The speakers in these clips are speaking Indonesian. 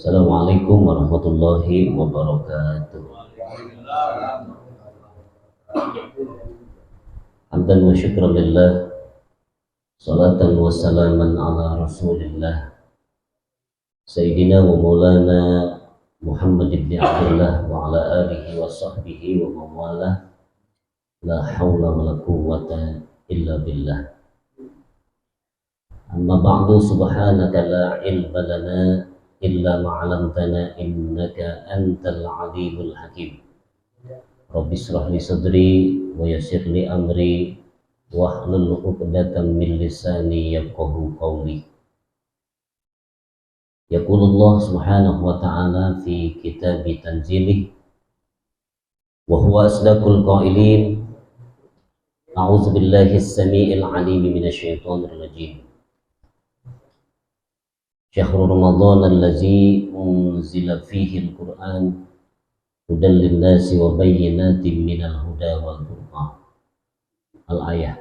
Assalamualaikum warahmatullahi wabarakatuh. Hamdan wa syukran lillah, salatan wa salaman ala rasulillah, Sayyidina wa maulana Muhammad ibn Abdullah wa ala alihi wa sahbihi wa mawala. La hawla wa la quwwata illa billah. Amma ba'du, subhanaka la ilma lana illa ma'alamtana innaka antal alimul hakim. Rabbi shrah li sadri wa yassir li amri wahlul 'uqdatam min lisani yafqahu qawli. Yaqulullah subhanahu wa ta'ala fi kitabi tanzilih wa huwa asdaqul qailin. A'udzu billahi as-sami'il 'alim minasy syaithanir rajim. Syahrul Ramadan allazi unzila fihi al-Qur'an hudan lin-nasi wa bayyinatin minal huda wal furqan. Al-ayah.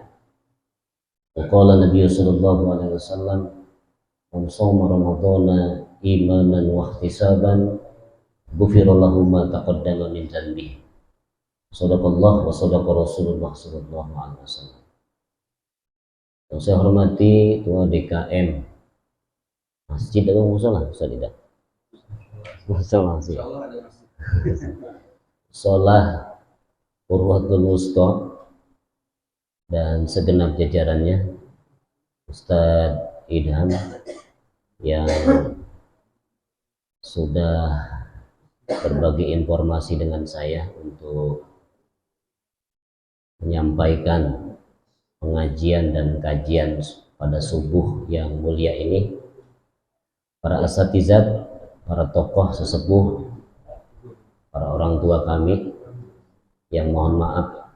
Wa qala Nabi sallallahu alaihi wasallam, "Man shoma Ramadhana imanan wa ihtisaban, ghufira lahu ma taqaddama min dhanbihi." Shadaqallah wa shadaqa Rasulullah sallallahu alaihi wasallam. Yang saya hormati Ketua DKM Masjid atau musola? Tidak. Musola sih. Sholah Urwatul Wusta dan segenap jajarannya, Ustadz Idham yang sudah berbagi informasi dengan saya untuk menyampaikan pengajian dan kajian pada subuh yang mulia ini. Para asatizat, para tokoh sesepuh, para orang tua kami yang mohon maaf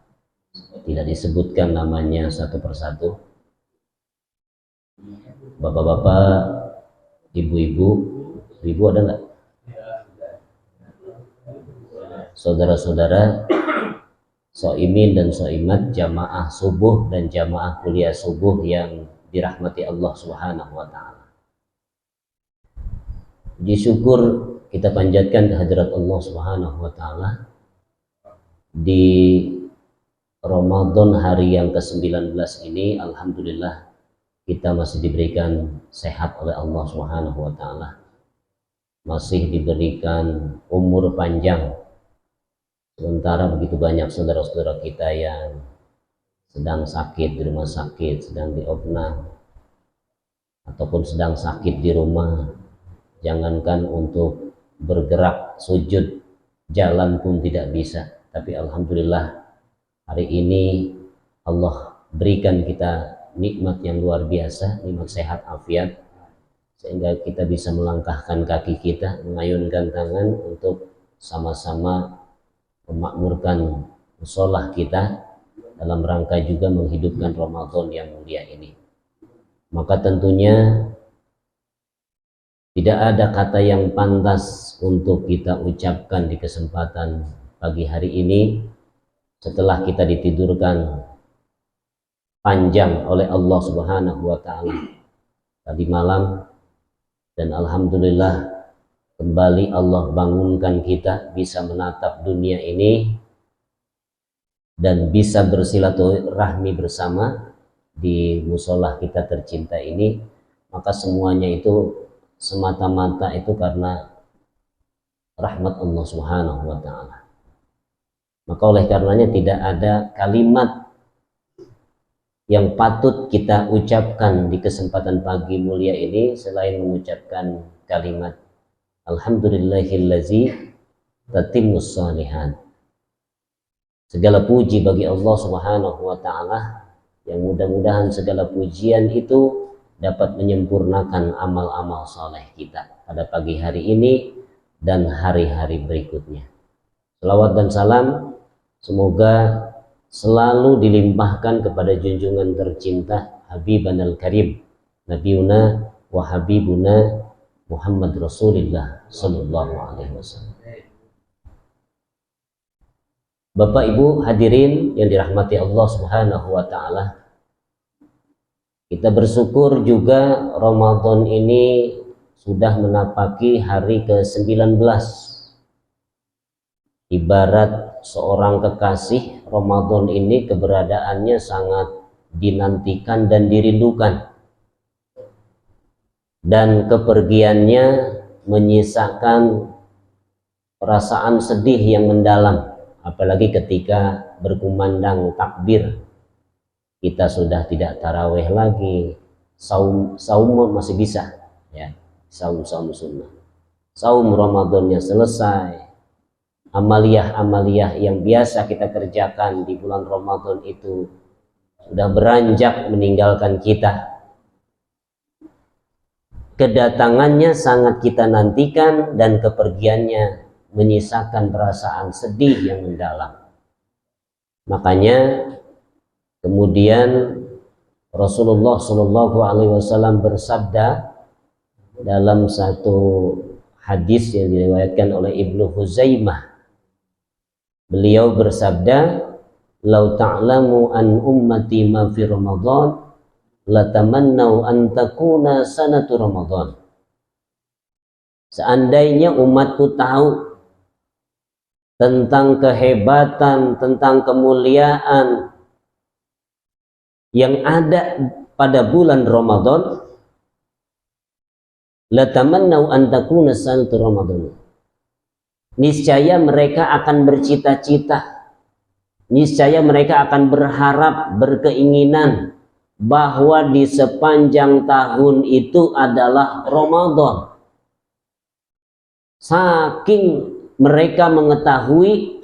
tidak disebutkan namanya satu persatu, bapak-bapak, ibu-ibu, ibu ada nggak? Saudara-saudara, soimin dan soimat, jamaah subuh dan jamaah kuliah subuh yang dirahmati Allah Subhanahu wa Ta'ala. Puji syukur kita panjatkan kehadirat Allah Subhanahu wa Ta'ala di Ramadan hari yang ke-19 ini. Alhamdulillah kita masih diberikan sehat oleh Allah Subhanahu wa Ta'ala, masih diberikan umur panjang, sementara begitu banyak saudara-saudara kita yang sedang sakit di rumah sakit, sedang diopnam, ataupun sedang sakit di rumah. Jangankan untuk bergerak, sujud, jalan pun tidak bisa. Tapi alhamdulillah hari ini Allah berikan kita nikmat yang luar biasa, nikmat sehat afiat, sehingga kita bisa melangkahkan kaki kita, mengayunkan tangan untuk sama-sama memakmurkan musolah kita dalam rangka juga menghidupkan Ramadan yang mulia ini. Maka tentunya tidak ada kata yang pantas untuk kita ucapkan di kesempatan pagi hari ini setelah kita ditidurkan panjang oleh Allah Subhanahu wa Ta'ala tadi malam, dan alhamdulillah kembali Allah bangunkan kita bisa menatap dunia ini dan bisa bersilaturahmi bersama di musolah kita tercinta ini. Maka semuanya itu semata-mata itu karena rahmat Allah Subhanahu wa Ta'ala. Maka oleh karenanya tidak ada kalimat yang patut kita ucapkan di kesempatan pagi mulia ini selain mengucapkan kalimat Alhamdulillahillazi tatimmus shalihat. Segala puji bagi Allah Subhanahu wa Ta'ala, yang mudah-mudahan segala pujian itu dapat menyempurnakan amal-amal soleh kita pada pagi hari ini dan hari-hari berikutnya. Selawat dan salam semoga selalu dilimpahkan kepada junjungan tercinta Habiban al-Karim, Nabiuna wa Habibuna Muhammad Rasulullah Sallallahu Alaihi Wasallam. Bapak Ibu hadirin yang dirahmati Allah Subhanahu wa Ta'ala, kita bersyukur juga Ramadan ini sudah menapaki hari ke-19. Ibarat seorang kekasih, Ramadan ini keberadaannya sangat dinantikan dan dirindukan. Dan kepergiannya menyisakan perasaan sedih yang mendalam, apalagi ketika berkumandang takbir. Kita sudah tidak taraweh lagi, saum masih bisa, ya, saum sunnah. Saum Ramadannya selesai, amaliyah yang biasa kita kerjakan di bulan Ramadan itu sudah beranjak meninggalkan kita. Kedatangannya sangat kita nantikan dan kepergiannya menyisakan perasaan sedih yang mendalam. Makanya kemudian Rasulullah SAW bersabda dalam satu hadis yang diriwayatkan oleh Ibnu Huzaimah. Beliau bersabda, "Lau ta'lamu an ummati ma fi Ramadan, latamannau an takuna sanatu Ramadan." Seandainya umatku tahu tentang kehebatan, tentang kemuliaan yang ada pada bulan Ramadan, latamannau an takuna sanatu Ramadan. Niscaya mereka akan bercita-cita, niscaya mereka akan berharap, berkeinginan bahwa di sepanjang tahun itu adalah Ramadan. Saking mereka mengetahui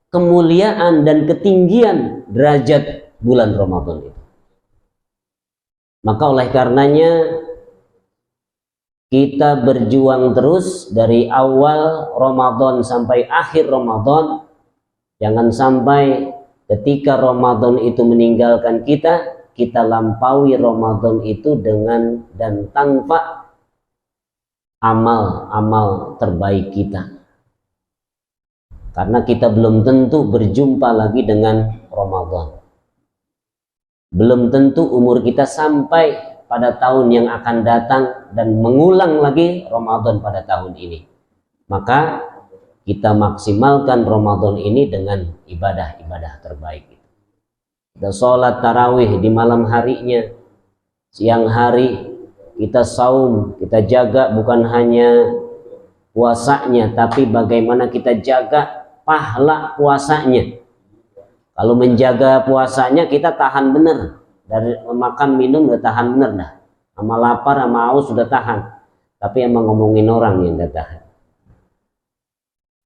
kemuliaan dan ketinggian derajat bulan Ramadan itu. Maka oleh karenanya kita berjuang terus dari awal Ramadan sampai akhir Ramadan. Jangan sampai ketika Ramadan itu meninggalkan kita, kita lampaui Ramadan itu dengan dan tanpa amal-amal terbaik kita. Karena kita belum tentu berjumpa lagi dengan Ramadan. Belum tentu umur kita sampai pada tahun yang akan datang dan mengulang lagi Ramadan pada tahun ini. Maka kita maksimalkan Ramadan ini dengan ibadah-ibadah terbaik. Kita sholat tarawih di malam harinya, siang hari kita saum, kita jaga bukan hanya puasanya, tapi bagaimana kita jaga pahala puasanya. Kalau menjaga puasanya kita tahan benar, dari makan minum udah tahan benar dah, sama lapar sama haus sudah tahan, tapi emang ngomongin orang yang gak tahan.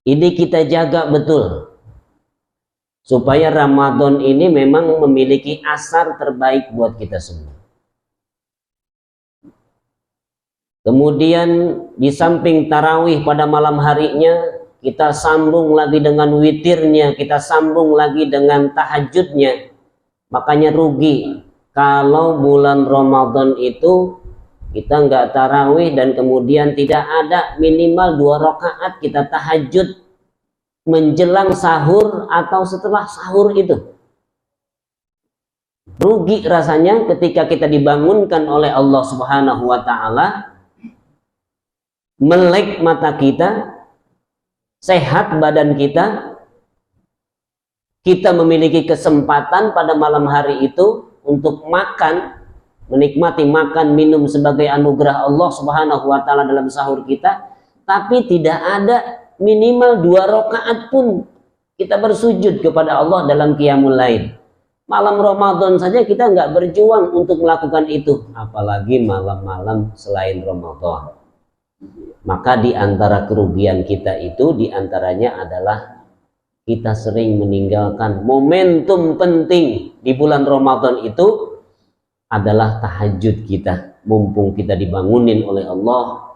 Ini kita jaga betul supaya Ramadan ini memang memiliki asar terbaik buat kita semua. Kemudian di samping tarawih pada malam harinya, kita sambung lagi dengan witirnya, kita sambung lagi dengan tahajudnya. Makanya rugi kalau bulan Ramadan itu kita nggak tarawih dan kemudian tidak ada minimal 2 rakaat kita tahajud menjelang sahur atau setelah sahur itu. Rugi rasanya ketika kita dibangunkan oleh Allah Subhanahu wa taala, melek mata kita, sehat badan kita, kita memiliki kesempatan pada malam hari itu untuk makan, menikmati makan minum sebagai anugerah Allah Subhanahu wa taala dalam sahur kita, tapi tidak ada minimal 2 rakaat pun kita bersujud kepada Allah dalam qiyamul lail. Malam Ramadan saja kita nggak berjuang untuk melakukan itu, apalagi malam-malam selain Ramadan. Maka di antara kerugian kita itu diantaranya adalah kita sering meninggalkan momentum penting di bulan Ramadan itu adalah tahajud kita. Mumpung kita dibangunin oleh Allah,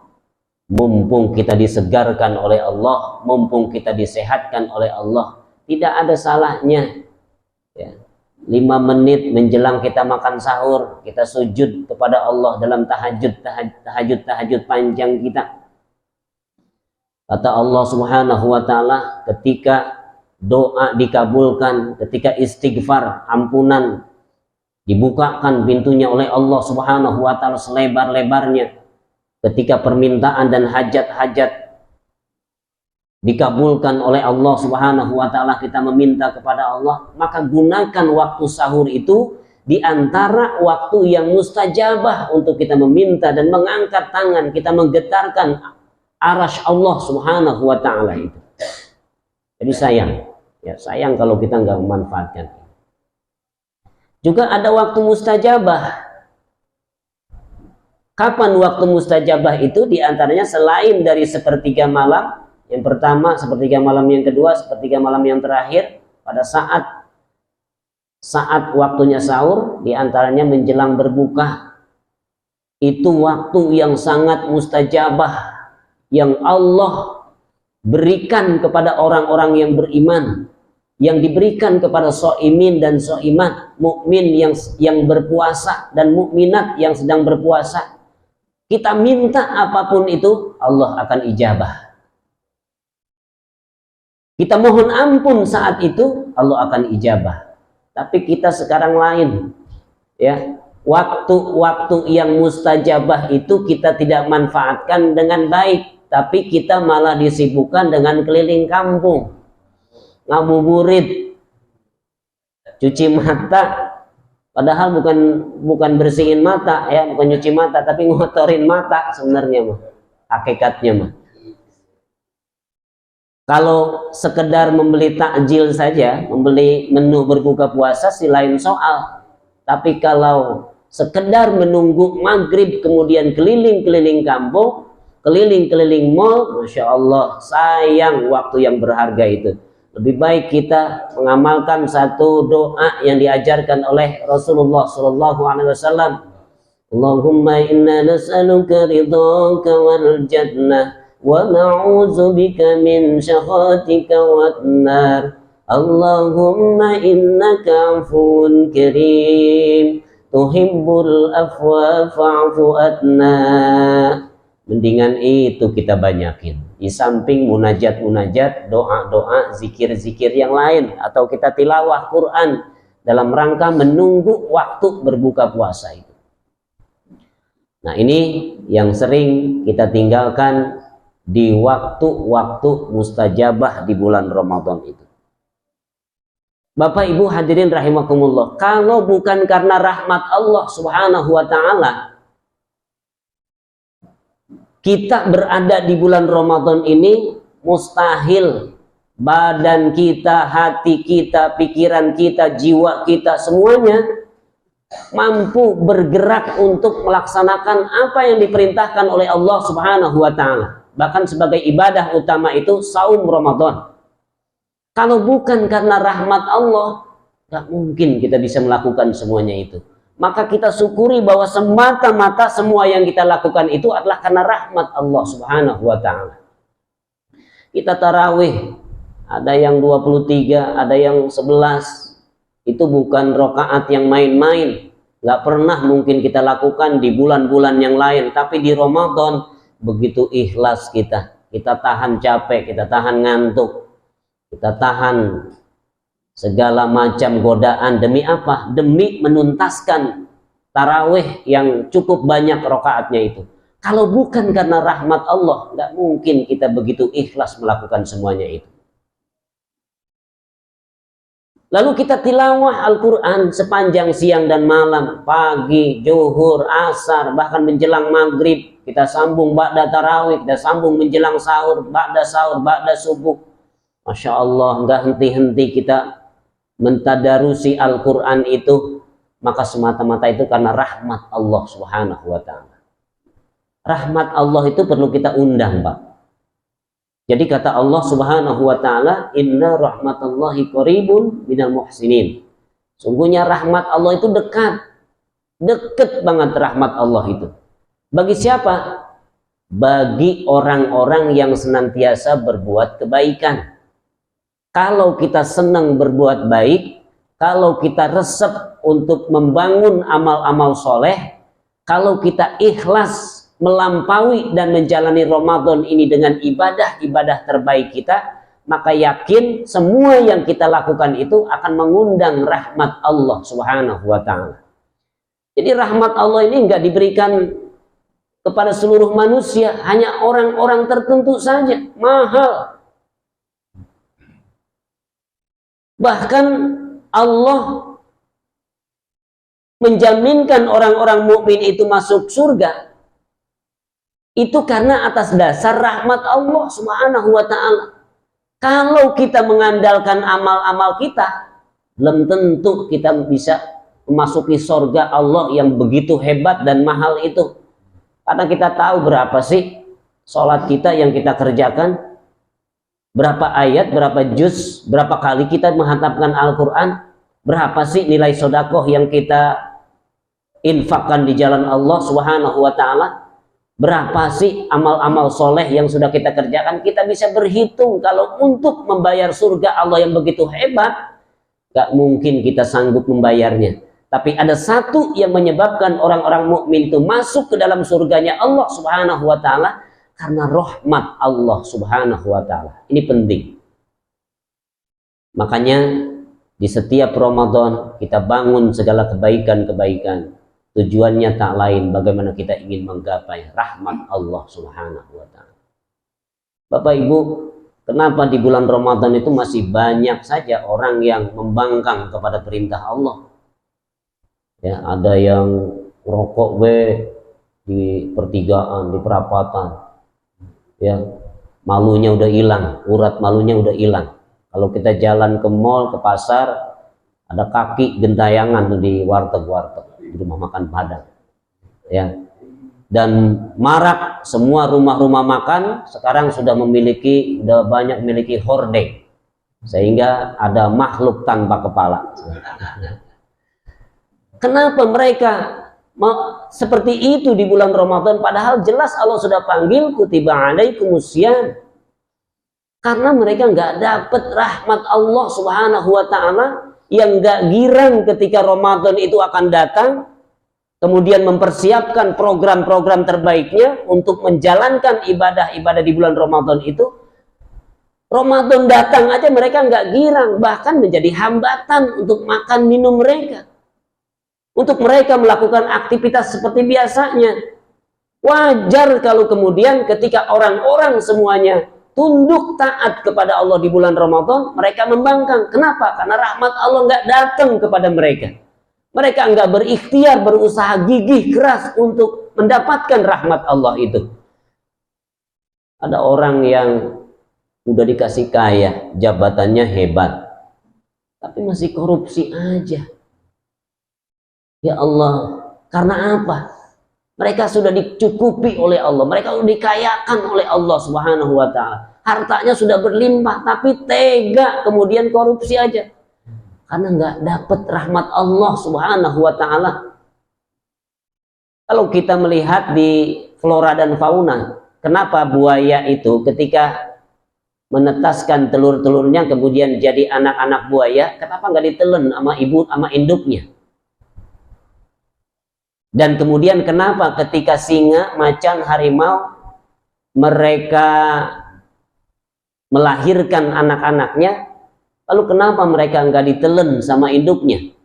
mumpung kita disegarkan oleh Allah, mumpung kita disehatkan oleh Allah, tidak ada salahnya ya, 5 menit menjelang kita makan sahur kita sujud kepada Allah dalam tahajud panjang kita. Kata Allah Subhanahu wa taala, ketika doa dikabulkan, ketika istighfar, ampunan dibukakan pintunya oleh Allah Subhanahu wa taala selebar-lebarnya. ketika permintaan dan hajat-hajat dikabulkan oleh Allah Subhanahu wa taala, kita meminta kepada Allah, maka gunakan waktu sahur itu di antara waktu yang mustajabah untuk kita meminta dan mengangkat tangan, kita menggetarkan arasy Allah Subhanahu wa taala itu. Jadi sayang kalau kita nggak memanfaatkan. Juga ada waktu mustajabah. Kapan waktu mustajabah itu? Di antaranya selain dari sepertiga malam yang pertama, sepertiga malam yang kedua, sepertiga malam yang terakhir, pada saat waktunya sahur, di antaranya menjelang berbuka. Itu waktu yang sangat mustajabah yang Allah berikan kepada orang-orang yang beriman, yang diberikan kepada shaimin dan shaimat, mukmin yang berpuasa dan mukminat yang sedang berpuasa. Kita minta apapun itu, Allah akan ijabah. Kita mohon ampun saat itu, Allah akan ijabah. Tapi kita sekarang lain, ya. Waktu-waktu yang mustajabah itu kita tidak manfaatkan dengan baik, tapi kita malah disibukkan dengan keliling kampung, ngabuburit, cuci mata. Padahal bukan bersihin mata, ya, bukan nyuci mata, tapi ngotorin mata sebenarnya mah, hakikatnya mah. Kalau sekedar membeli takjil saja, membeli menu berbuka puasa sih lain soal. Tapi kalau sekedar menunggu maghrib kemudian keliling-keliling kampung, keliling-keliling mall, Masya Allah, sayang waktu yang berharga itu. Lebih baik kita mengamalkan satu doa yang diajarkan oleh Rasulullah SAW. Allahumma inna nas'aluka ridhaka wal jannah wa na'udzu bika min syakhatika wan nar. Allahumma innaka 'afuwun karim tuhibbul afwa fa'fu anna. Mendingan itu kita banyakin. Di samping munajat-munajat, doa-doa, zikir-zikir yang lain, atau kita tilawah Quran dalam rangka menunggu waktu berbuka puasa itu. Nah, ini yang sering kita tinggalkan di waktu-waktu mustajabah di bulan Ramadan itu. Bapak Ibu hadirin rahimakumullah, kalau bukan karena rahmat Allah Subhanahu wa taala, kita berada di bulan Ramadan ini mustahil badan kita, hati kita, pikiran kita, jiwa kita, semuanya mampu bergerak untuk melaksanakan apa yang diperintahkan oleh Allah Subhanahu wa taala. Bahkan sebagai ibadah utama itu saum Ramadan. Kalau bukan karena rahmat Allah, gak mungkin kita bisa melakukan semuanya itu. Maka kita syukuri bahwa semata-mata semua yang kita lakukan itu adalah karena rahmat Allah Subhanahu wa ta'ala. Kita tarawih, ada yang 23, ada yang 11. Itu bukan rakaat yang main-main. Gak pernah mungkin kita lakukan di bulan-bulan yang lain. Tapi di Ramadan, begitu ikhlas kita. Kita tahan capek, kita tahan ngantuk. Kita tahan segala macam godaan. Demi apa? Demi menuntaskan tarawih yang cukup banyak rakaatnya itu. Kalau bukan karena rahmat Allah, nggak mungkin kita begitu ikhlas melakukan semuanya itu. Lalu kita tilawah Al-Quran sepanjang siang dan malam, pagi, zuhur, asar, bahkan menjelang maghrib. Kita sambung ba'da tarawih, kita sambung menjelang sahur, ba'da subuh. Masya Allah, nggak henti-henti kita mentadarusi Al-Quran itu, maka semata-mata itu karena rahmat Allah Subhanahu wa ta'ala. Rahmat Allah itu perlu kita undang, Pak. Jadi kata Allah Subhanahu wa ta'ala, inna rahmatallahi qaribun minal muhsinin. Sungguhnya rahmat Allah itu dekat banget rahmat Allah itu. Bagi siapa? Bagi orang-orang yang senantiasa berbuat kebaikan. Kalau kita senang berbuat baik, kalau kita resep untuk membangun amal-amal soleh, kalau kita ikhlas melampaui dan menjalani Ramadan ini dengan ibadah-ibadah terbaik kita, maka yakin semua yang kita lakukan itu akan mengundang rahmat Allah Subhanahu wa ta'ala. Jadi rahmat Allah ini nggak diberikan kepada seluruh manusia, hanya orang-orang tertentu saja, mahal. Bahkan Allah menjaminkan orang-orang mukmin itu masuk surga itu karena atas dasar rahmat Allah Subhanahu wa taala. Kalau kita mengandalkan amal-amal kita, belum tentu kita bisa memasuki surga Allah yang begitu hebat dan mahal itu. Karena kita tahu berapa sih sholat kita yang kita kerjakan, berapa ayat, berapa juz, berapa kali kita menghantamkan Al-Quran, berapa sih nilai sodakoh yang kita infakkan di jalan Allah Subhanahu wa ta'ala, berapa sih amal-amal soleh yang sudah kita kerjakan. Kita bisa berhitung. Kalau untuk membayar surga Allah yang begitu hebat, gak mungkin kita sanggup membayarnya. Tapi ada satu yang menyebabkan orang-orang mukmin itu masuk ke dalam surganya Allah Subhanahu wa ta'ala, karena rahmat Allah Subhanahu wa ta'ala. Ini penting. Makanya di setiap Ramadan kita bangun segala kebaikan-kebaikan. Tujuannya tak lain bagaimana kita ingin menggapai rahmat Allah Subhanahu wa ta'ala. Bapak Ibu, kenapa di bulan Ramadan itu masih banyak saja orang yang membangkang kepada perintah Allah? Ya, ada yang rokok di pertigaan, di perapatan. Ya, malunya udah hilang, urat malunya udah hilang. Kalau kita jalan ke mall, ke pasar, ada kaki gentayangan tuh di warteg-warteg, di rumah makan Padang. Ya. Dan marak semua rumah-rumah makan sekarang sudah banyak memiliki hordeng. Sehingga ada makhluk tanpa kepala. Kenapa mereka seperti itu di bulan Ramadan, padahal jelas Allah sudah panggil kutiba alaikumusiyam. Karena mereka nggak dapat rahmat Allah Subhanahu wa ta'ala, yang nggak girang ketika Ramadan itu akan datang, kemudian mempersiapkan program-program terbaiknya untuk menjalankan ibadah-ibadah di bulan Ramadan itu. Ramadan datang aja mereka nggak girang, bahkan menjadi hambatan untuk makan minum mereka, untuk mereka melakukan aktivitas seperti biasanya. Wajar kalau kemudian ketika orang-orang semuanya tunduk taat kepada Allah di bulan Ramadan, mereka membangkang. Kenapa? Karena rahmat Allah nggak datang kepada mereka. Mereka nggak berikhtiar, berusaha gigih keras untuk mendapatkan rahmat Allah itu. Ada orang yang udah dikasih kaya, jabatannya hebat, tapi masih korupsi aja. Ya Allah, karena apa? Mereka sudah dicukupi oleh Allah, mereka sudah dikayakan oleh Allah Subhanahu wa ta'ala. Hartanya sudah berlimpah, tapi tega kemudian korupsi aja. Karena nggak dapat rahmat Allah Subhanahu wa ta'ala. Kalau kita melihat di flora dan fauna, kenapa buaya itu ketika menetaskan telur-telurnya kemudian jadi anak-anak buaya, kenapa nggak ditelen sama ibu sama induknya? Dan kemudian kenapa ketika singa, macan, harimau mereka melahirkan anak-anaknya, lalu kenapa mereka nggak ditelen sama induknya?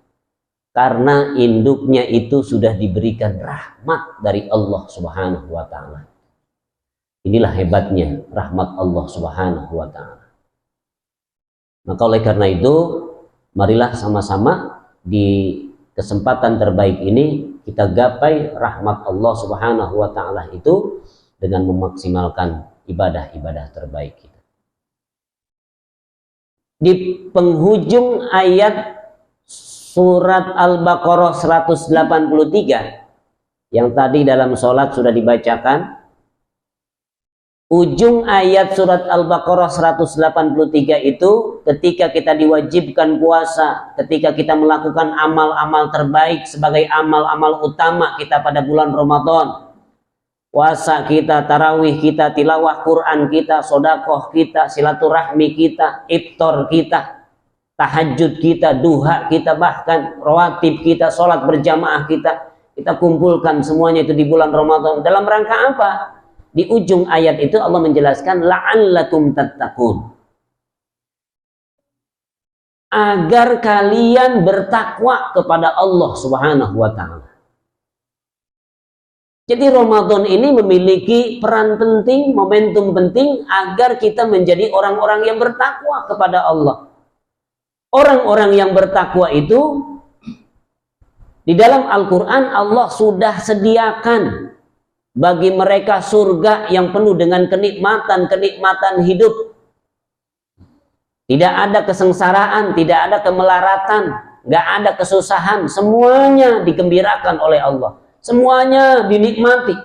Karena induknya itu sudah diberikan rahmat dari Allah Subhanahu wa ta'ala. Inilah hebatnya rahmat Allah Subhanahu wa ta'ala. Maka oleh karena itu, marilah sama-sama di kesempatan terbaik ini kita gapai rahmat Allah Subhanahu wa ta'ala itu dengan memaksimalkan ibadah-ibadah terbaik kita. Di penghujung ayat surat Al-Baqarah 183 yang tadi dalam sholat sudah dibacakan, ujung ayat surat Al-Baqarah 183 itu ketika kita diwajibkan puasa, ketika kita melakukan amal-amal terbaik sebagai amal-amal utama kita pada bulan Ramadan, puasa kita, tarawih kita, tilawah Quran kita, sodakoh kita, silaturahmi kita, iftar kita, tahajud kita, duha kita, bahkan rawatib kita, sholat berjamaah kita kumpulkan semuanya itu di bulan Ramadan. Dalam rangka apa? Di ujung ayat itu Allah menjelaskan la'allakum tattaqun, agar kalian bertakwa kepada Allah Subhanahu wa ta'ala. Jadi Ramadan ini memiliki peran penting, momentum penting agar kita menjadi orang-orang yang bertakwa kepada Allah. Orang-orang yang bertakwa itu di dalam Al-Quran Allah sudah sediakan bagi mereka surga yang penuh dengan kenikmatan hidup. Tidak ada kesengsaraan, tidak ada kemelaratan, nggak ada kesusahan, semuanya digembirakan oleh Allah. Semuanya dinikmati.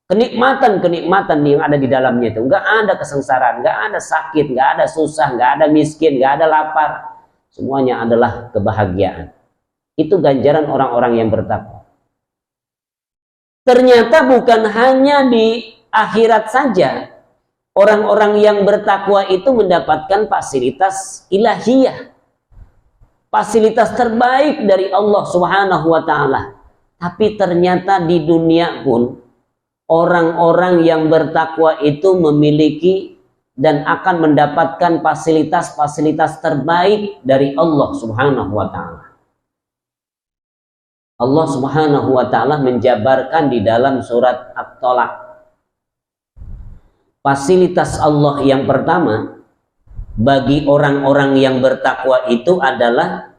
Kenikmatan yang ada di dalamnya itu. Nggak ada kesengsaraan, nggak ada sakit, nggak ada susah, nggak ada miskin, nggak ada lapar. Semuanya adalah kebahagiaan. Itu ganjaran orang-orang yang bertakwa. Ternyata bukan hanya di akhirat saja. Orang-orang yang bertakwa itu mendapatkan fasilitas ilahiyah. Fasilitas terbaik dari Allah Subhanahu wa Ta'ala. Tapi ternyata di dunia pun orang-orang yang bertakwa itu memiliki dan akan mendapatkan fasilitas-fasilitas terbaik dari Allah Subhanahu wa Ta'ala. Allah Subhanahu wa Ta'ala menjabarkan di dalam surat At-Tolak. Fasilitas Allah yang pertama bagi orang-orang yang bertakwa itu adalah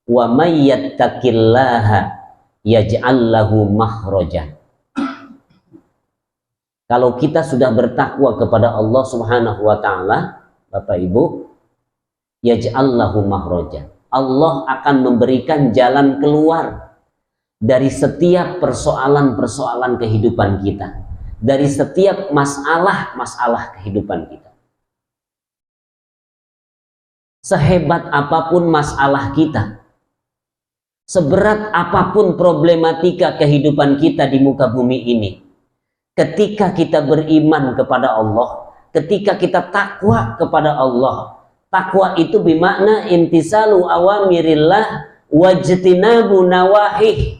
wa may yattaqillaha yaj'al lahu makhrajan. Kalau kita sudah bertakwa kepada Allah Subhanahu wa Ta'ala, Bapak Ibu, yaj'al lahu makhrajan. Allah akan memberikan jalan keluar dari setiap persoalan-persoalan kehidupan kita, dari setiap masalah-masalah kehidupan kita. Sehebat apapun masalah kita, seberat apapun problematika kehidupan kita di muka bumi ini, ketika kita beriman kepada Allah, ketika kita takwa kepada Allah, takwa itu bermakna intisalu awamirillah wajtinabu nawahih.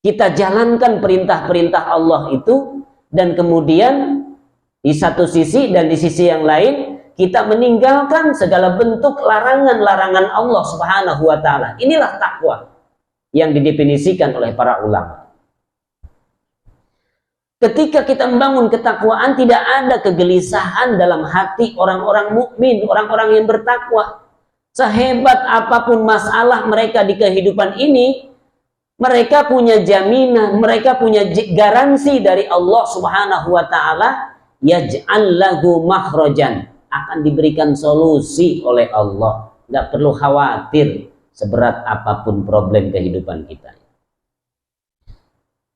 Kita jalankan perintah-perintah Allah itu, dan kemudian di satu sisi dan di sisi yang lain kita meninggalkan segala bentuk larangan-larangan Allah Subhanahu wa Ta'ala. Inilah takwa yang didefinisikan oleh para ulama. Ketika kita membangun ketakwaan, tidak ada kegelisahan dalam hati orang-orang mukmin, orang-orang yang bertakwa. Sehebat apapun masalah mereka di kehidupan ini, mereka punya jaminan, mereka punya garansi dari Allah Subhanahu wa Ta'ala, yaj'al lahu makhrajan, akan diberikan solusi oleh Allah. Nggak perlu khawatir seberat apapun problem kehidupan kita.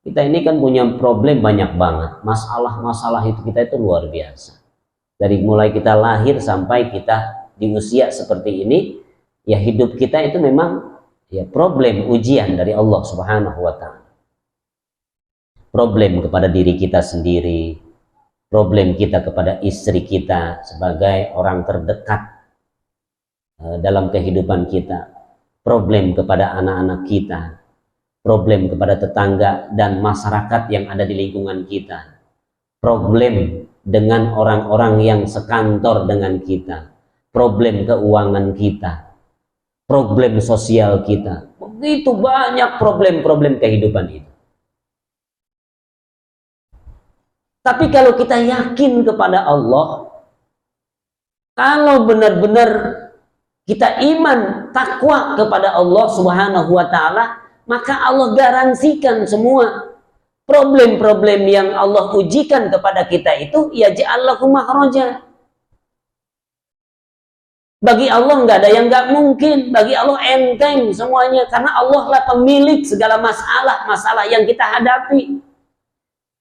Kita ini kan punya problem banyak banget. Masalah-masalah itu kita itu luar biasa. Dari mulai kita lahir sampai kita di usia seperti ini, ya hidup kita itu memang ya problem, ujian dari Allah Subhanahu wa Ta'ala. Problem kepada diri kita sendiri, problem kita kepada istri kita sebagai orang terdekat dalam kehidupan kita, problem kepada anak-anak kita, problem kepada tetangga dan masyarakat yang ada di lingkungan kita, problem dengan orang-orang yang sekantor dengan kita, problem keuangan kita, problem sosial kita. Begitu banyak problem-problem kehidupan itu. Tapi kalau kita yakin kepada Allah, kalau benar-benar kita iman, takwa kepada Allah Subhanahu wa Ta'ala, maka Allah garansikan semua problem-problem yang Allah ujikan kepada kita itu, ya ja'allahu makhraja. Bagi Allah nggak ada yang nggak mungkin, bagi Allah enteng semuanya, karena Allah lah pemilik segala masalah yang kita hadapi.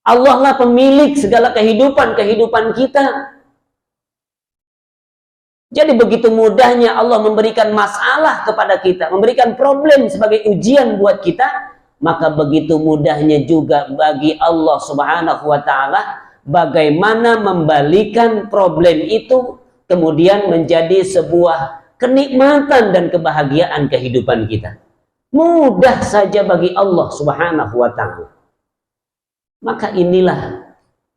Allah lah pemilik segala kehidupan kita. Jadi begitu mudahnya Allah memberikan masalah kepada kita, memberikan problem sebagai ujian buat kita, maka begitu mudahnya juga bagi Allah Subhanahu wa Ta'ala bagaimana membalikan problem itu kemudian menjadi sebuah kenikmatan dan kebahagiaan kehidupan kita. Mudah saja bagi Allah Subhanahu wa Ta'ala. Maka inilah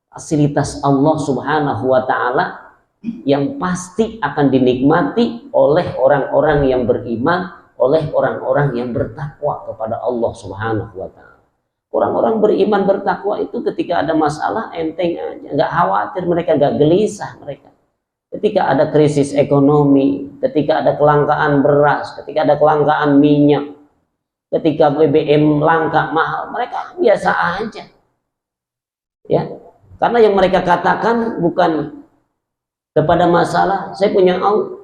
fasilitas Allah Subhanahu wa Ta'ala yang pasti akan dinikmati oleh orang-orang yang beriman, oleh orang-orang yang bertakwa kepada Allah Subhanahu wa Ta'ala. Orang-orang beriman bertakwa itu ketika ada masalah enteng aja, nggak khawatir mereka, nggak gelisah mereka. Ketika ada krisis ekonomi, ketika ada kelangkaan beras, ketika ada kelangkaan minyak, ketika BBM langka mahal, mereka biasa aja. Ya, karena yang mereka katakan bukan kepada masalah, saya punya Allah.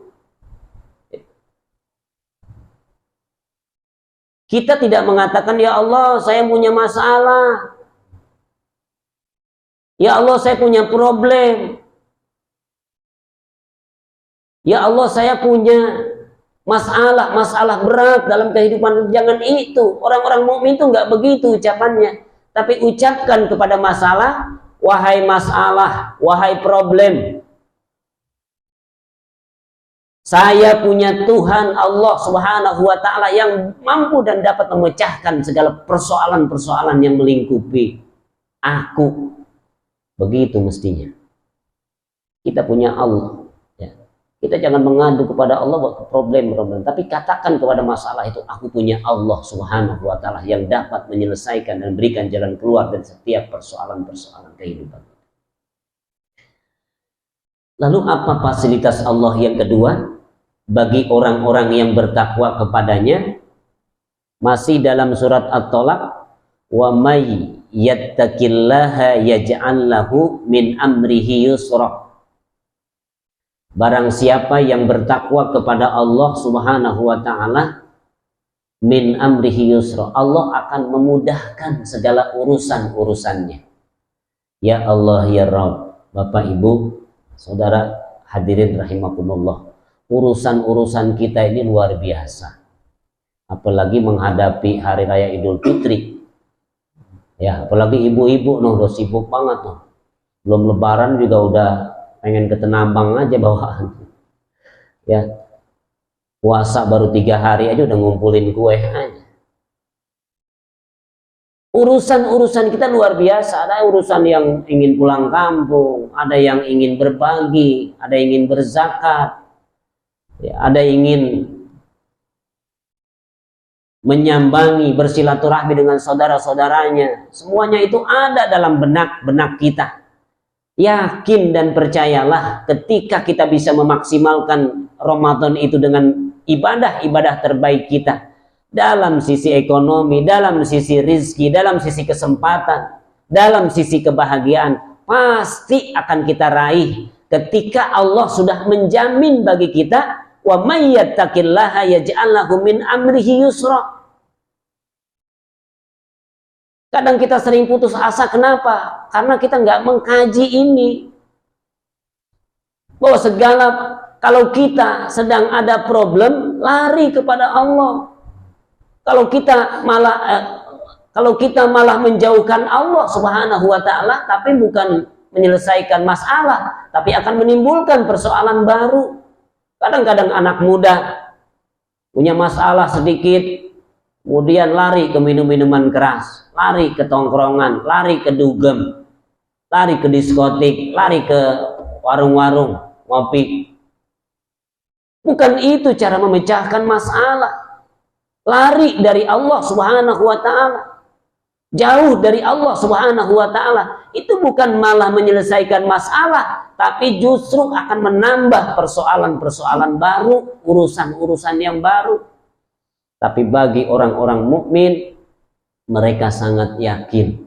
Kita tidak mengatakan, ya Allah saya punya masalah, ya Allah saya punya problem, ya Allah saya punya masalah berat dalam kehidupan. Jangan itu. Orang-orang mukmin itu nggak begitu ucapannya. Tapi ucapkan kepada masalah, wahai masalah, wahai problem, saya punya Tuhan Allah Subhanahu wa ta'ala yang mampu dan dapat memecahkan segala persoalan-persoalan yang melingkupi aku. Begitu mestinya. Kita punya Allah. Ya. Kita jangan mengadu kepada Allah buat problem-problem. Tapi katakan kepada masalah itu, aku punya Allah Subhanahu wa ta'ala yang dapat menyelesaikan dan berikan jalan keluar dari setiap persoalan-persoalan kehidupan. Lalu apa fasilitas Allah yang kedua bagi orang-orang yang bertakwa kepadanya? Masih dalam surat At-Tolaq, wa may yattaqillaha yaj'al lahu min amrihi yusra. Barang siapa yang bertakwa kepada Allah Subhanahu wa ta'ala, min amrihi yusra, Allah akan memudahkan segala urusan-urusannya. Ya Allah ya Rabb, Bapak Ibu saudara hadirin rahimakumullah, urusan-urusan kita ini luar biasa, apalagi menghadapi hari raya Idul Fitri. Ya, apalagi ibu-ibu udah sibuk banget tuh. Belum lebaran juga udah pengen ke Tenabang aja bawaan. Ya, puasa baru 3 hari aja udah ngumpulin kue aja. Urusan-urusan kita luar biasa. Ada urusan yang ingin pulang kampung, ada yang ingin berbagi, ada yang ingin berzakat, ya, ada yang ingin menyambangi, bersilaturahmi dengan saudara-saudaranya. Semuanya itu ada dalam benak-benak kita. Yakin dan percayalah, ketika kita bisa memaksimalkan Ramadan itu dengan ibadah-ibadah terbaik kita, dalam sisi ekonomi, dalam sisi rizki, dalam sisi kesempatan, dalam sisi kebahagiaan, pasti akan kita raih ketika Allah sudah menjamin bagi kita, wa may yattaqillaha yaj'al lahu min amrihi yusra. Kadang kita sering putus asa, kenapa? Karena kita nggak mengkaji ini, bahwa segala, kalau kita sedang ada problem, lari kepada Allah. Kalau kita malah menjauhkan Allah Subhanahu wa ta'ala, tapi bukan menyelesaikan masalah, tapi akan menimbulkan persoalan baru. Kadang-kadang anak muda punya masalah sedikit, kemudian lari ke minum-minuman keras, lari ke tongkrongan, lari ke dugem, lari ke diskotik, lari ke warung-warung ngopi. Bukan itu cara memecahkan masalah. Lari dari Allah Subhanahu wa ta'ala, jauh dari Allah Subhanahu wa ta'ala, itu bukan malah menyelesaikan masalah, tapi justru akan menambah persoalan-persoalan baru, urusan-urusan yang baru. Tapi bagi orang-orang mukmin, mereka sangat yakin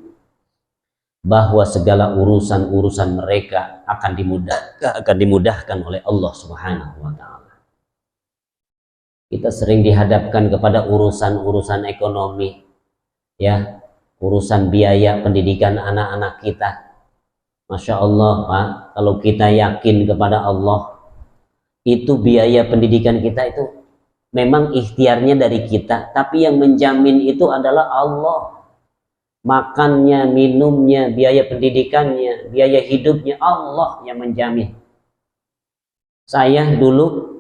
bahwa segala urusan-urusan mereka akan dimudahkan oleh Allah Subhanahu wa ta'ala. Kita sering dihadapkan kepada urusan-urusan ekonomi, ya, urusan biaya pendidikan anak-anak kita. Masya Allah Pak, kalau kita yakin kepada Allah, itu biaya pendidikan kita itu memang ikhtiarnya dari kita, tapi yang menjamin itu adalah Allah. Makannya, minumnya, biaya pendidikannya, biaya hidupnya, Allah yang menjamin. Saya dulu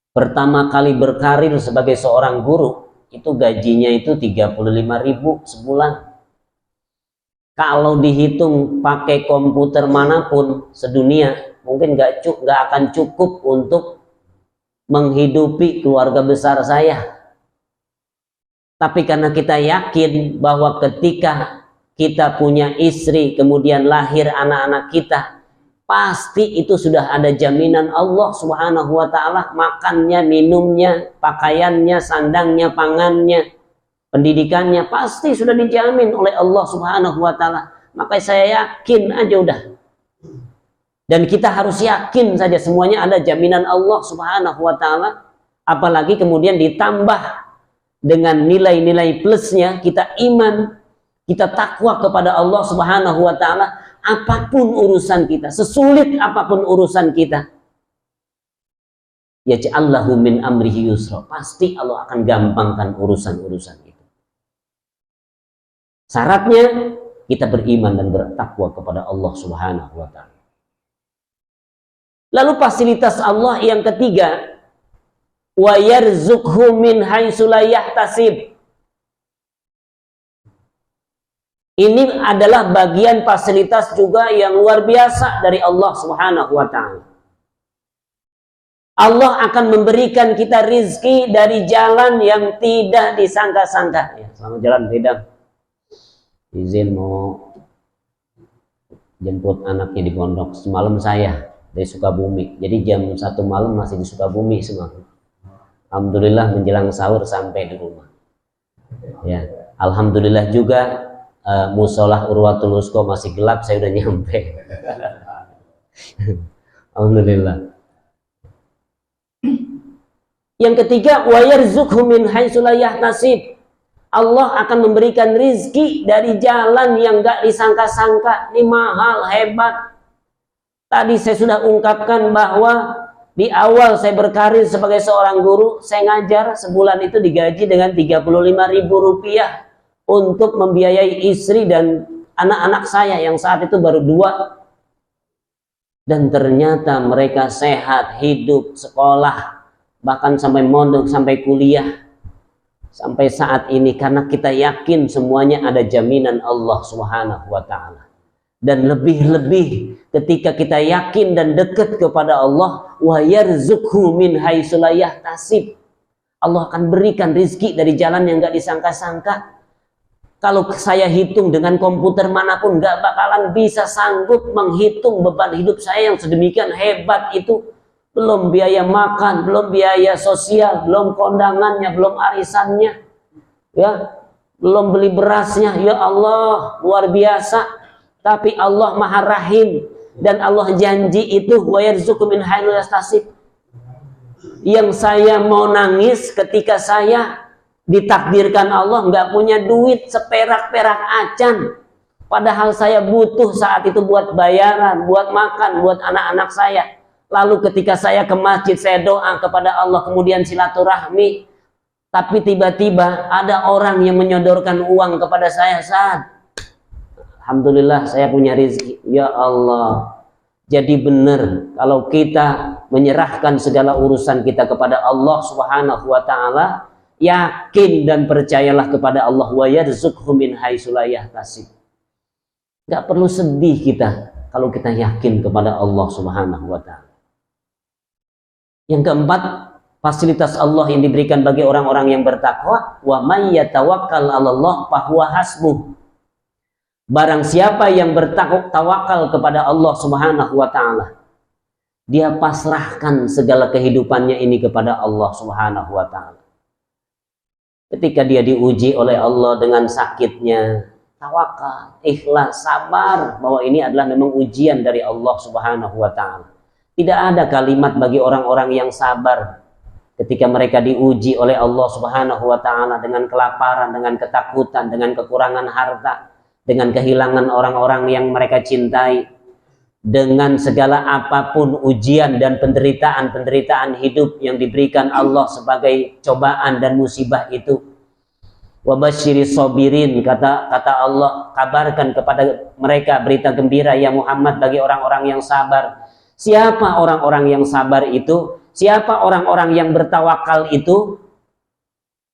pertama kali berkarir sebagai seorang guru, itu gajinya itu 35.000 sebulan. Kalau dihitung pakai komputer manapun sedunia, mungkin nggak akan cukup untuk menghidupi keluarga besar saya. Tapi karena kita yakin bahwa ketika kita punya istri, kemudian lahir anak-anak kita, pasti itu sudah ada jaminan Allah Subhanahu wa ta'ala, makannya, minumnya, pakaiannya, sandangnya, pangannya, pendidikannya, pasti sudah dijamin oleh Allah Subhanahu wa ta'ala. Maka saya yakin aja udah. Dan kita harus yakin saja semuanya ada jaminan Allah Subhanahu wa ta'ala. Apalagi kemudian ditambah dengan nilai-nilai plusnya, kita iman, kita takwa kepada Allah Subhanahu wa ta'ala. Apapun urusan kita, sesulit apapun urusan kita, yaj'allahu min amrihi yusra, pasti Allah akan gampangkan urusan-urusan itu. Syaratnya kita beriman dan bertakwa kepada Allah Subhanahu wa ta'ala. Lalu fasilitas Allah yang ketiga, wa yarzuqhu min haitsu la yahtasib. Ini adalah bagian fasilitas juga yang luar biasa dari Allah Subhanahu wa ta'ala. Allah akan memberikan kita rizki dari jalan yang tidak disangka-sangka. Ya, selamat jalan Bidang. Izin mau jemput anaknya di pondok. Semalam saya dari Sukabumi. Jadi jam 1 malam masih di Sukabumi semalam. Alhamdulillah menjelang sahur sampai di rumah. Ya, alhamdulillah juga musola Urwatul Wusko masih gelap, saya udah nyampe. Alhamdulillah. Yang ketiga, wa yarzuqhu min haitsu la yahtasib. Allah akan memberikan rizki dari jalan yang gak disangka-sangka. Ini mahal, hebat. Tadi saya sudah ungkapkan bahwa di awal saya berkarir sebagai seorang guru, saya ngajar sebulan itu digaji dengan Rp35.000 untuk membiayai istri dan anak-anak saya yang saat itu baru 2. Dan ternyata mereka sehat, hidup, sekolah, bahkan sampai mondok, sampai kuliah, sampai saat ini, karena kita yakin semuanya ada jaminan Allah Subhanahu wa ta'ala. Dan lebih-lebih ketika kita yakin dan dekat kepada Allah, wa yarzuqhu min haitsu la yahtasib. Allah akan berikan rizki dari jalan yang gak disangka-sangka. Kalau saya hitung dengan komputer manapun gak bakalan bisa sanggup menghitung beban hidup saya yang sedemikian hebat itu. Belum biaya makan, belum biaya sosial, belum kondangannya, belum arisannya, ya, belum beli berasnya. Ya Allah, luar biasa. Tapi Allah Maha Rahim, dan Allah janji itu wa yarzuqhu min haitsu la yahtasib. Yang saya mau nangis ketika saya ditakdirkan Allah nggak punya duit seperak-perak acan, padahal saya butuh saat itu buat bayaran, buat makan, buat anak-anak saya. Lalu ketika saya ke masjid, saya doa kepada Allah, kemudian silaturahmi, tapi tiba-tiba ada orang yang menyodorkan uang kepada saya. Saat alhamdulillah saya punya rezeki. Ya Allah, jadi benar kalau kita menyerahkan segala urusan kita kepada Allah Subhanahu wa ta'ala, yakin dan percayalah kepada Allah, wa yarzuqhu min haitsu la yahtasib. Gak perlu sedih kita kalau kita yakin kepada Allah Subhanahu wa ta'ala. Yang keempat, fasilitas Allah yang diberikan bagi orang-orang yang bertakwa, wa may yatawakkal 'alallah fahuwa hasbuh. Barang siapa yang bertawakal kepada Allah Subhanahu wa ta'ala, dia pasrahkan segala kehidupannya ini kepada Allah Subhanahu wa ta'ala. Ketika dia diuji oleh Allah dengan sakitnya, tawakal, ikhlas, sabar bahwa ini adalah memang ujian dari Allah Subhanahu wa ta'ala. Tidak ada kalimat bagi orang-orang yang sabar ketika mereka diuji oleh Allah Subhanahu wa ta'ala dengan kelaparan, dengan ketakutan, dengan kekurangan harta, dengan kehilangan orang-orang yang mereka cintai, dengan segala apapun ujian dan penderitaan hidup yang diberikan Allah sebagai cobaan dan musibah itu. Wa basyiris sabirin, kata Allah, kabarkan kepada mereka berita gembira ya Muhammad bagi orang-orang yang sabar. Siapa orang-orang yang sabar itu? Siapa orang-orang yang bertawakal itu?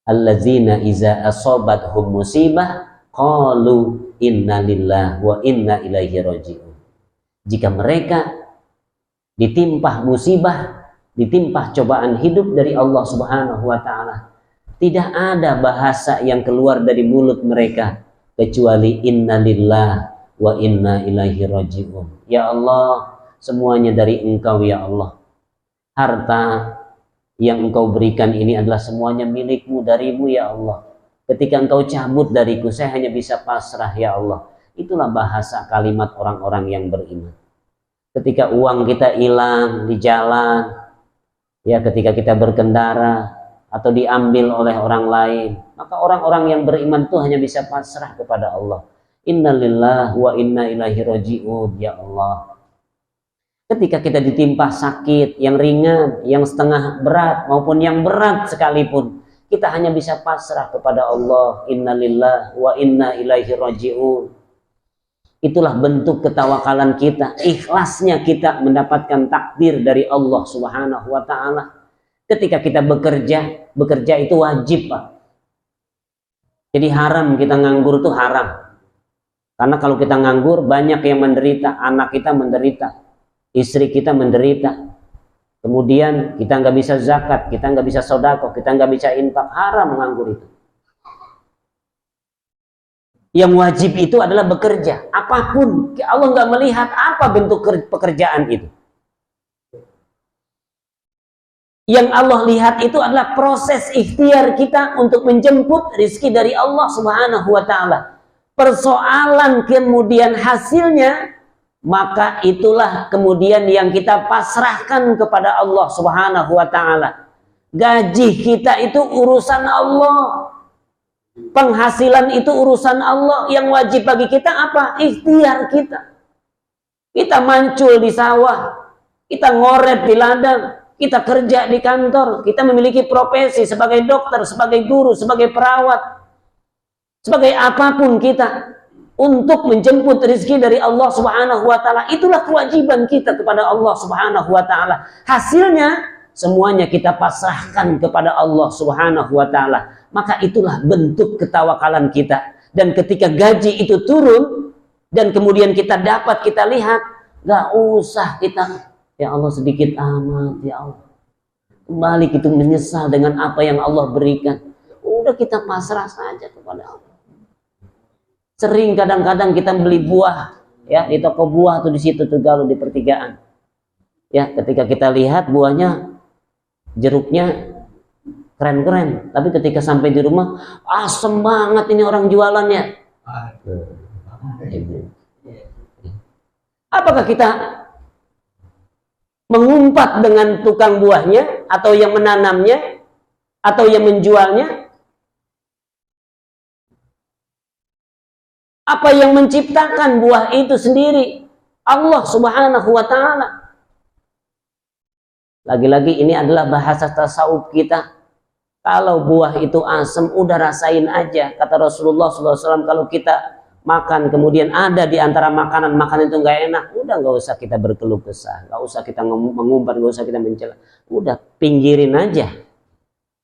Allazina iza asobathum musibah qalu inna lillahi wa inna ilaihi raji'un. Jika mereka ditimpa musibah, ditimpa cobaan hidup dari Allah Subhanahu wa ta'ala, Tidak ada bahasa yang keluar dari mulut mereka kecuali innalillah wa inna ilaihi raji'un. Ya Allah, semuanya dari Engkau ya Allah. Harta yang Engkau berikan ini adalah semuanya milikmu, darimu ya Allah. Ketika Engkau cabut dariku, saya hanya bisa pasrah ya Allah. Itulah bahasa kalimat orang-orang yang beriman. Ketika uang kita hilang di jalan, ya ketika kita berkendara atau diambil oleh orang lain, maka orang-orang yang beriman itu hanya bisa pasrah kepada Allah. Innalillah wa inna ilaihi raji'un ya Allah. Ketika kita ditimpa sakit yang ringan, yang setengah berat maupun yang berat sekalipun, kita hanya bisa pasrah kepada Allah. Innalillah wa inna ilaihi raji'un. Itulah bentuk ketawakalan kita, ikhlasnya kita mendapatkan takdir dari Allah Subhanahu wa ta'ala. Ketika kita bekerja itu wajib, Pak. Jadi haram kita nganggur itu haram. Karena kalau kita nganggur banyak yang menderita, anak kita menderita, istri kita menderita. Kemudian kita nggak bisa zakat, kita nggak bisa sedekah, kita nggak bisa infak, haram nganggur itu. Yang wajib itu adalah bekerja, apapun. Allah nggak melihat apa bentuk pekerjaan itu. Yang Allah lihat itu adalah proses ikhtiar kita untuk menjemput rizki dari Allah Subhanahu wa ta'ala. Persoalan kemudian hasilnya, maka itulah kemudian yang kita pasrahkan kepada Allah Subhanahu wa ta'ala. Gaji kita itu urusan Allah. Penghasilan itu urusan Allah. Yang wajib bagi kita apa? Ikhtiar kita. Kita mancul di sawah, kita ngorep di ladang, kita kerja di kantor, kita memiliki profesi sebagai dokter, sebagai guru, sebagai perawat, sebagai apapun kita, untuk menjemput rezeki dari Allah Subhanahu wa ta'ala. Itulah kewajiban kita kepada Allah Subhanahu wa ta'ala. Hasilnya semuanya kita pasrahkan kepada Allah Subhanahu wa ta'ala. Maka itulah bentuk ketawakalan kita. Dan ketika gaji itu turun dan kemudian kita dapat, kita lihat, gak usah kita, ya Allah sedikit amat, ya Allah. Kembali kita menyesal dengan apa yang Allah berikan. Udah kita pasrah saja kepada Allah. Sering kadang-kadang kita beli buah, ya di toko buah tuh di situ tuh kalau di pertigaan. Ya, ketika kita lihat buahnya, jeruknya keren-keren, tapi ketika sampai di rumah, asem banget ini orang jualannya. Apakah kita mengumpat dengan tukang buahnya, atau yang menanamnya, atau yang menjualnya? Apa yang menciptakan buah itu sendiri? Allah Subhanahu wa ta'ala. Lagi-lagi ini adalah bahasa tasawuf kita. Kalau buah itu asam, udah rasain aja. Kata Rasulullah SAW, kalau kita makan kemudian ada di antara makanan itu nggak enak, udah nggak usah kita berkeluh kesah, nggak usah kita mengumpat, nggak usah kita mencela, udah pinggirin aja.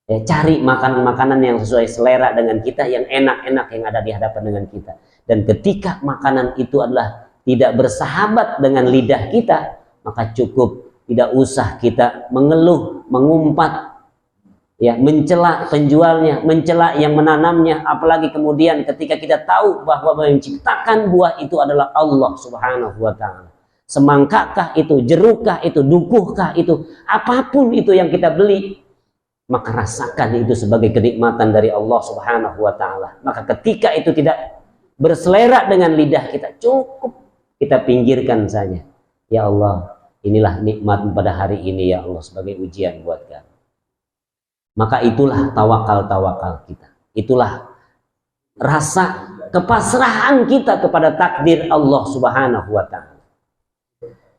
Ya, cari makanan-makanan yang sesuai selera dengan kita, yang enak-enak yang ada di hadapan dengan kita. Dan ketika makanan itu adalah tidak bersahabat dengan lidah kita, maka cukup, tidak usah kita mengeluh, mengumpat, ya, mencela penjualnya, mencela yang menanamnya. Apalagi kemudian ketika kita tahu bahwa yang menciptakan buah itu adalah Allah Subhanahu wa ta'ala. Semangkakah itu, jerukkah itu, dukuhkah itu, apapun itu yang kita beli, maka rasakan itu sebagai kenikmatan dari Allah Subhanahu wa ta'ala. Maka ketika itu tidak berselera dengan lidah kita, cukup kita pinggirkan saja. Ya Allah, inilah nikmat pada hari ini ya Allah, sebagai ujian buat kami. Maka itulah tawakal kita. Itulah rasa kepasrahan kita kepada takdir Allah Subhanahu wa ta'ala.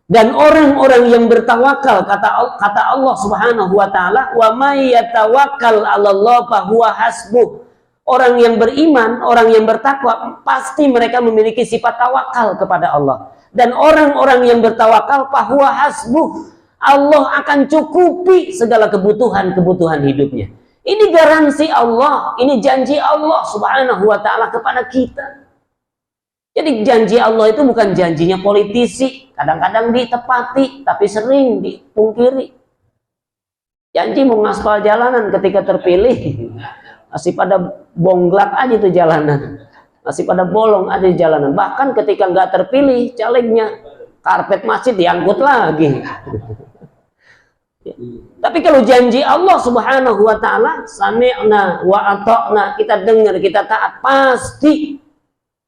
Dan orang-orang yang bertawakal, kata Allah Subhanahu wa ta'ala, wa may yatawakkal 'alallah fahuwa hasbuh. Orang yang beriman, orang yang bertakwa, pasti mereka memiliki sifat tawakal kepada Allah. Dan orang-orang yang bertawakal fahuwa hasbuh, Allah akan cukupi segala kebutuhan hidupnya. Ini garansi Allah, ini janji Allah Subhanahu wa ta'ala kepada kita. Jadi janji Allah itu bukan janjinya politisi, kadang-kadang ditepati tapi sering dipungkiri. Janji mau ngaspal jalanan ketika terpilih, Masih pada bonglak aja itu jalanan. Masih pada bolong aja di jalanan. Bahkan ketika nggak terpilih calegnya, karpet masjid diangkut lagi. Tapi kalau janji Allah Subhanahu wa taala, sami'na wa ata'na, kita dengar, kita taat, pasti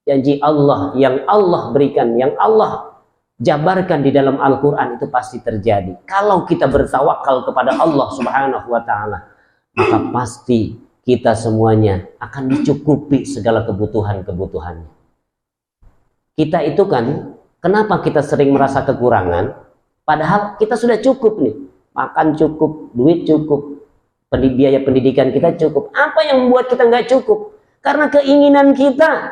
janji Allah yang Allah berikan, yang Allah jabarkan di dalam Al-Qur'an itu pasti terjadi. Kalau kita bertawakal kepada Allah Subhanahu wa taala, maka pasti kita semuanya akan dicukupi segala kebutuhan-kebutuhannya. Kita itu kan, kenapa kita sering merasa kekurangan, padahal kita sudah cukup nih. Makan cukup, duit cukup, biaya pendidikan kita cukup. Apa yang membuat kita nggak cukup? Karena keinginan kita.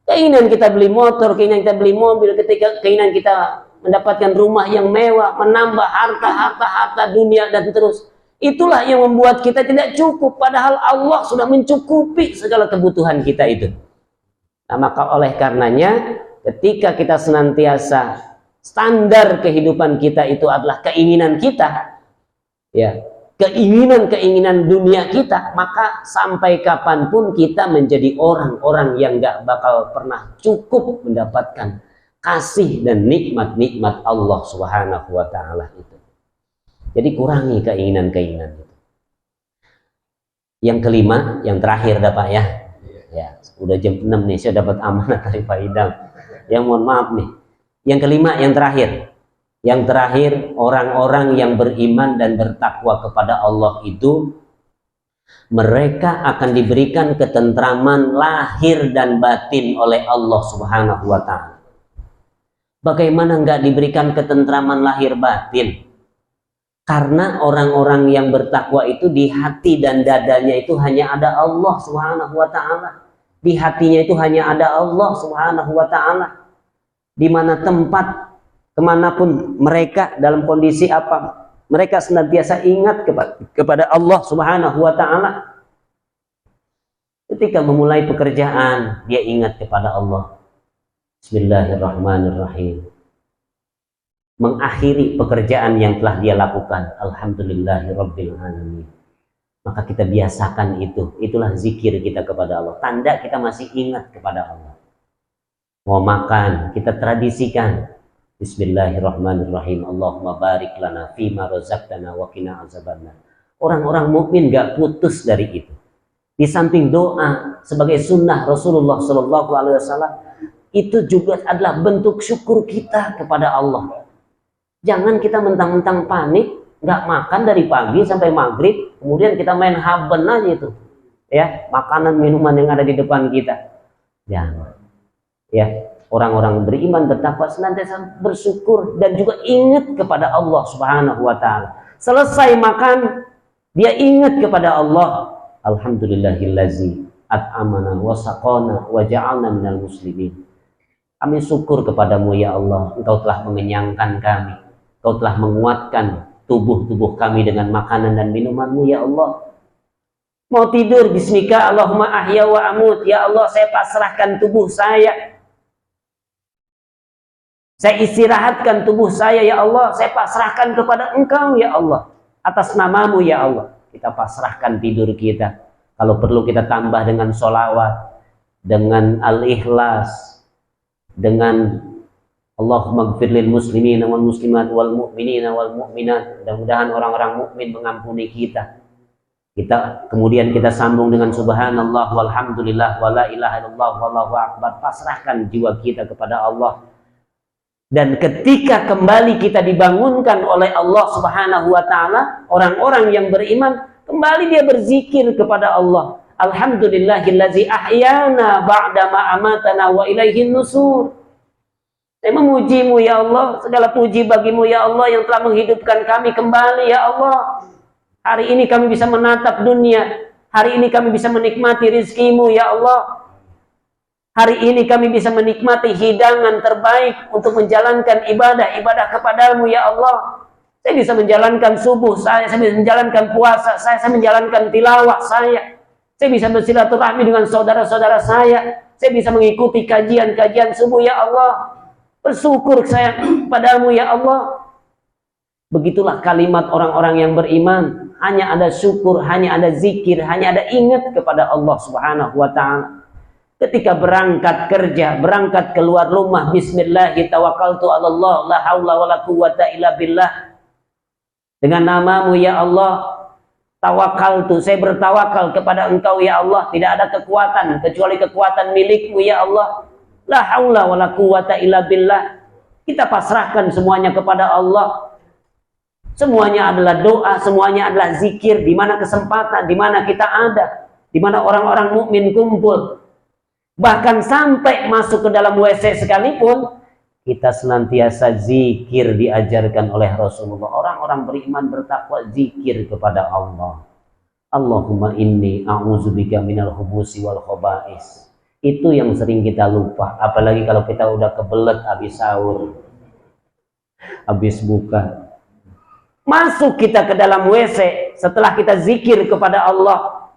Keinginan kita beli motor, keinginan kita beli mobil, ketika keinginan kita mendapatkan rumah yang mewah, menambah harta dunia dan terus. Itulah yang membuat kita tidak cukup, padahal Allah sudah mencukupi segala kebutuhan kita itu. Nah, maka oleh karenanya, ketika kita senantiasa standar kehidupan kita itu adalah keinginan kita, ya, keinginan dunia kita, maka sampai kapanpun kita menjadi orang-orang yang gak bakal pernah cukup mendapatkan kasih dan nikmat-nikmat Allah Subhanahu wa taala itu. Jadi kurangi keinginan-keinginan itu. Yang kelima, yang terakhir dah Pak ya. Ya, udah jam 6 nih, saya dapat amanah dari Pak Idam. Yang mohon maaf nih. Yang kelima, yang terakhir. Yang terakhir, orang-orang yang beriman dan bertakwa kepada Allah itu, mereka akan diberikan ketentraman lahir dan batin oleh Allah Subhanahu wa ta'ala. Bagaimana enggak diberikan ketentraman lahir batin? Karena orang-orang yang bertakwa itu di hati dan dadanya itu hanya ada Allah Subhanahu wa ta'ala. Di hatinya itu hanya ada Allah Subhanahu wa ta'ala. Di mana tempat, kemanapun mereka, dalam kondisi apa, mereka senantiasa ingat kepada Allah Subhanahu wa ta'ala. Ketika memulai pekerjaan, dia ingat kepada Allah. Bismillahirrahmanirrahim. Mengakhiri pekerjaan yang telah dia lakukan, alhamdulillahirabbil alamin. Maka kita biasakan itu. Itulah zikir kita kepada Allah. Tanda kita masih ingat kepada Allah. Mau makan, kita tradisikan Bismillahirrahmanirrahim. Allahumma barik lana fima razaqtana wa qina azabannar. Orang-orang mukmin gak putus dari itu. Di samping doa sebagai sunnah Rasulullah SAW, itu juga adalah bentuk syukur kita kepada Allah. Jangan kita mentang-mentang panik, nggak makan dari pagi sampai maghrib, kemudian kita main haben aja itu, ya, makanan minuman yang ada di depan kita. Jangan. Ya, orang-orang beriman bertakwa senantiasa bersyukur dan juga ingat kepada Allah Subhanahu wa ta'ala. Selesai makan, dia ingat kepada Allah. Alhamdulillahillazi at'amana wa saqana wa ja'alna minal muslimin. Kami syukur kepadamu ya Allah, Engkau telah mengenyangkan kami, Engkau telah menguatkan tubuh-tubuh kami dengan makanan dan minuman-Mu ya Allah. Mau tidur, bismika Allahumma ahya wa amut, ya Allah saya pasrahkan tubuh saya. Saya istirahatkan tubuh saya ya Allah, saya pasrahkan kepada Engkau ya Allah. Atas namamu ya Allah, kita pasrahkan tidur kita. Kalau perlu kita tambah dengan sholawat, dengan al-ikhlas, dengan Allahumma gfir lil muslimina wal muslimat wal mu'minina wal mu'minat. Mudah-mudahan orang-orang mukmin mengampuni kita. Kemudian kita sambung dengan subhanallah walhamdulillah wala ilaha illallah wallahu akbar. Pasrahkan jiwa kita kepada Allah. Dan ketika kembali kita dibangunkan oleh Allah Subhanahu wa ta'ala, orang-orang yang beriman kembali dia berzikir kepada Allah. Alhamdulillahillazi ahyana ba'dama amatana wa ilaihin nusur. Saya memujimu ya Allah, segala puji bagimu ya Allah yang telah menghidupkan kami kembali ya Allah. Hari ini kami bisa menatap dunia, hari ini kami bisa menikmati rizkimu ya Allah. Hari ini kami bisa menikmati hidangan terbaik untuk menjalankan ibadah kepadamu ya Allah. Saya bisa menjalankan subuh saya bisa menjalankan puasa saya menjalankan tilawah saya bisa bersilaturahmi dengan saudara-saudara saya bisa mengikuti kajian-kajian subuh ya Allah. Bersyukur saya padamu ya Allah. Begitulah kalimat orang-orang yang beriman. hanya ada syukur, hanya ada zikir, hanya ada ingat kepada Allah Subhanahu wa taala. Ketika berangkat kerja, berangkat keluar rumah, bismillah tawakkaltu 'alallah la haula wala quwwata illa billah. Dengan namamu ya Allah, tawakaltu, saya bertawakal kepada Engkau ya Allah, tidak ada kekuatan kecuali kekuatan milikmu ya Allah. La haula wala quwwata illa billah. Kita pasrahkan semuanya kepada Allah. Semuanya adalah doa, semuanya adalah zikir. Di mana kesempatan, di mana kita ada, di mana orang-orang mukmin kumpul. Bahkan sampai masuk ke dalam WC sekalipun, kita senantiasa zikir diajarkan oleh Rasulullah. Orang-orang beriman bertakwa zikir kepada Allah. Allahumma inni a'udzubika minal khubusi wal khaba'is. Itu yang sering kita lupa. Apalagi kalau kita udah kebelet habis sahur, habis buka. Masuk kita ke dalam WC setelah kita zikir kepada Allah.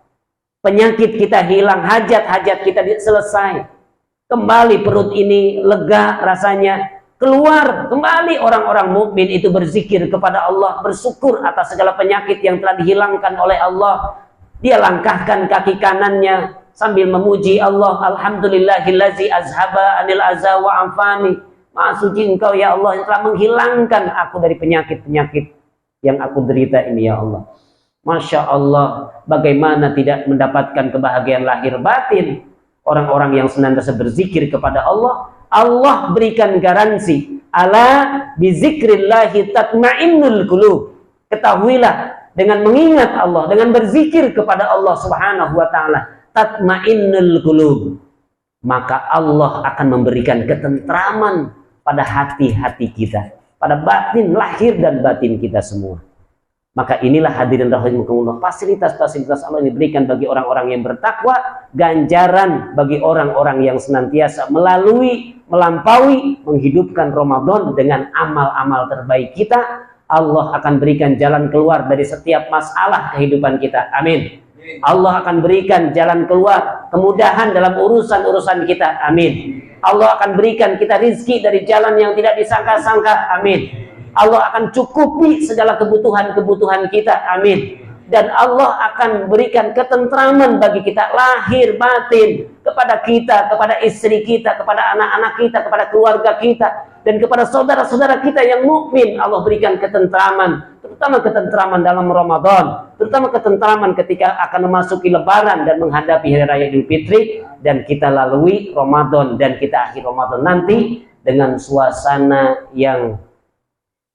Penyakit kita hilang, hajat-hajat kita selesai. Kembali perut ini lega rasanya. Keluar kembali orang-orang mukmin itu berzikir kepada Allah, bersyukur atas segala penyakit yang telah dihilangkan oleh Allah. Dia langkahkan kaki kanannya sambil memuji Allah. Alhamdulillahillazi azhaba anil azza wa anfani. Maha suci Engkau ya Allah yang telah menghilangkan aku dari penyakit-penyakit yang aku derita ini ya Allah. Masya Allah, bagaimana tidak mendapatkan kebahagiaan lahir batin orang-orang yang senantiasa berzikir kepada Allah. Allah berikan garansi, ala bizikrillahi tatma'innul qulub. Ketahuilah, dengan mengingat Allah, dengan berzikir kepada Allah Subhanahu wa taala, tatma'innul qulub, maka Allah akan memberikan ketentraman pada hati-hati kita, pada batin lahir dan batin kita semua. Maka inilah hadirin rahimakumullah, fasilitas-fasilitas Allah yang diberikan bagi orang-orang yang bertakwa, ganjaran bagi orang-orang yang senantiasa melampaui, menghidupkan Ramadan dengan amal-amal terbaik kita. Allah akan berikan jalan keluar dari setiap masalah kehidupan kita. Amin. Allah akan berikan jalan keluar, kemudahan dalam urusan-urusan kita. Amin. Allah akan berikan kita rizki dari jalan yang tidak disangka-sangka. Amin. Allah akan cukupi segala kebutuhan-kebutuhan kita. Amin. Dan Allah akan berikan ketentraman bagi kita lahir batin, kepada kita, kepada istri kita, kepada anak-anak kita, kepada keluarga kita, dan kepada saudara-saudara kita yang mukmin. Allah berikan ketentraman, terutama ketentraman dalam Ramadan, terutama ketentraman ketika akan memasuki Lebaran dan menghadapi Hari Raya Idul Fitri, dan kita lalui Ramadan dan kita akhir Ramadan nanti dengan suasana yang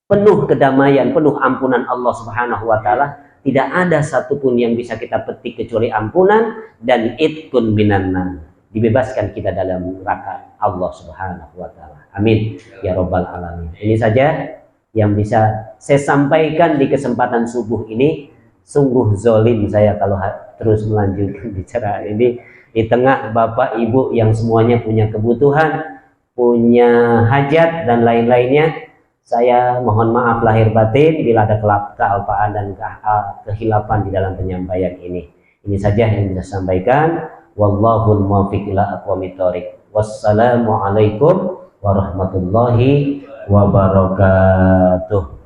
penuh kedamaian, penuh ampunan Allah Subhanahu wa taala. Tidak ada satupun yang bisa kita petik kecuali ampunan dan itqun minannar. Dibebaskan kita dalam neraka Allah Subhanahu wa taala. Amin ya rabbal alamin. Ini saja yang bisa saya sampaikan di kesempatan subuh ini. Sungguh zolim saya kalau terus melanjutkan bicara ini di tengah Bapak Ibu yang semuanya punya kebutuhan, punya hajat dan lain-lainnya. Saya mohon maaf lahir batin bila ada kealpaan dan kehilapan di dalam penyampaian ini. Ini saja yang bisa saya sampaikan. Wallahul muwaffiq ila aqwamit thoriq. Wassalamualaikum warahmatullahi wabarakatuh.